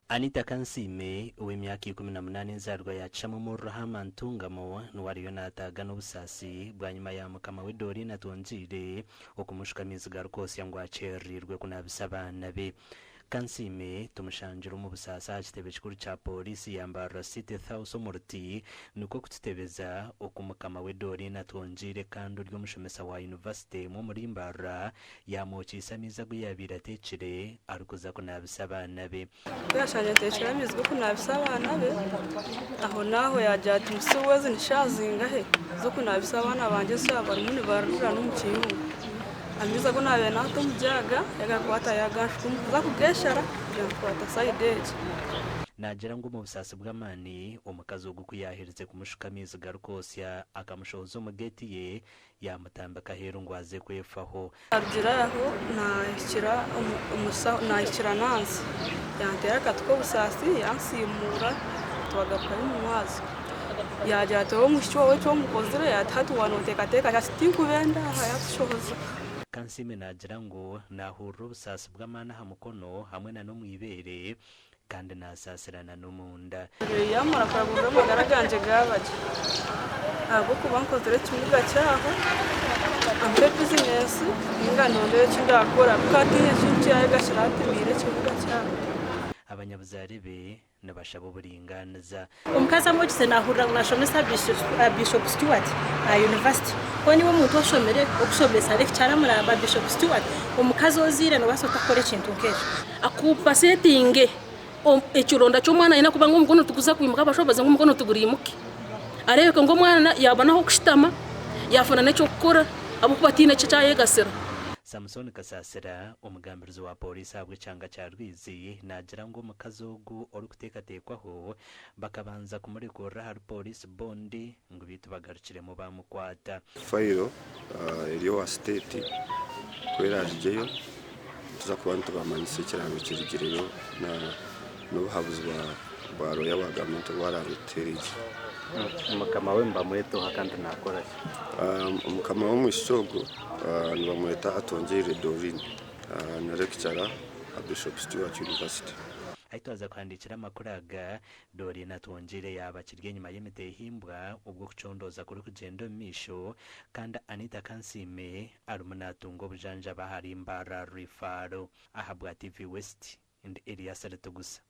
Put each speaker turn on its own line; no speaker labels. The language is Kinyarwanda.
Anita Kansime w'imyaka 18 nzarwa yacamo mu Rahama Ntungamo n'uwariyo nataga n'ubusasi bwa nyuma ya mukama we Dorina Tonjire okumushikamiza rwose ngo acerrirwe kunabisabana be. Kansime tumushanjira mu busasa kitebe kikuru cha polisi yambara City House Murti nuko kutitebeza okumukama we Dorina Tonjire kandi uryo mushomesa wa university mu murimbara yamukisamiza guyabira tekire arukuza kunabisabana be.
Yashanje tekira mizwe kunabisabana be aho naho yajya tumusuweze nishazinga he zo kunabisabana banje so abari muni barura n'umukintu amiza ko nabe nato mujyaga yagakwata yagashumuza kugeshara yakwata side
nagira ngo mu busasi bw'amani umukazi wo gukuyaheretse kumushikamiza garukosya akamushoza umugeti ye yamutambaka hero ngo aze kwefaho
agira aho nakira nakira nansi yantera katwo busasi yansimura twagapfa mu mazi yajya to mushyo we cyo mukozere yatatu wanoteka teka cyasti kubenda hayashoza.
Kansime nagira ngo nahura ubusasi bw'amana hamukono hamwe na no mwibere kandi nasasirana n'umunda
yamara kwagura magaraganje gabaje abo kubankozere kimuga cyaho ambe business ingandonde cy'indakora katiye cy'icyaye gashirate mire kimuga cyaho
abanyabuzari be nabashabo buringaniza
umukaza mugise nahura nashomesa Bishop Stewart University koni wo muntu washomere okushobesa lecture muri Bishop Stewart umukazi ozire no basota kore kintu kesho akupa setting ekironda cy'umwana ina kuba ngomukono tukuza kwimuka bashoboza ngomukono tugurimuke arebe ngo mwana yabana ho kushitama yafana n'icyo gukora abo kubatina cyaye gasera.
Samson Kasasira umugambirizo wa polisi abwe cyanga cya Rwizi nagira ngo mukazogu ori kutekatekwaho bakabanza kumurekura hari polisi bondi ngo bitu bagarukire mu bamukwata
fayiro iriyo wa state kwera rigeyo tuza kubantu bamanise kirango kirigireyo na n'ubuhabuzwa baro y'abagamento bararuterije
umukama we mbamureto hakandi nakora
umukama wo mushogo nibamureta atongere Dorina na lecturer Bishop Stewart University
ahitaza kwandikira amakuraga Dorina Tonjire yabakirye nyuma y'imitehimbwa ubwo kucondoza kuri kugendo misho kandi Anita Kansime arumunatungo bujanja bahari imbara rifaro ahabwa TV West and Elias Retogusa.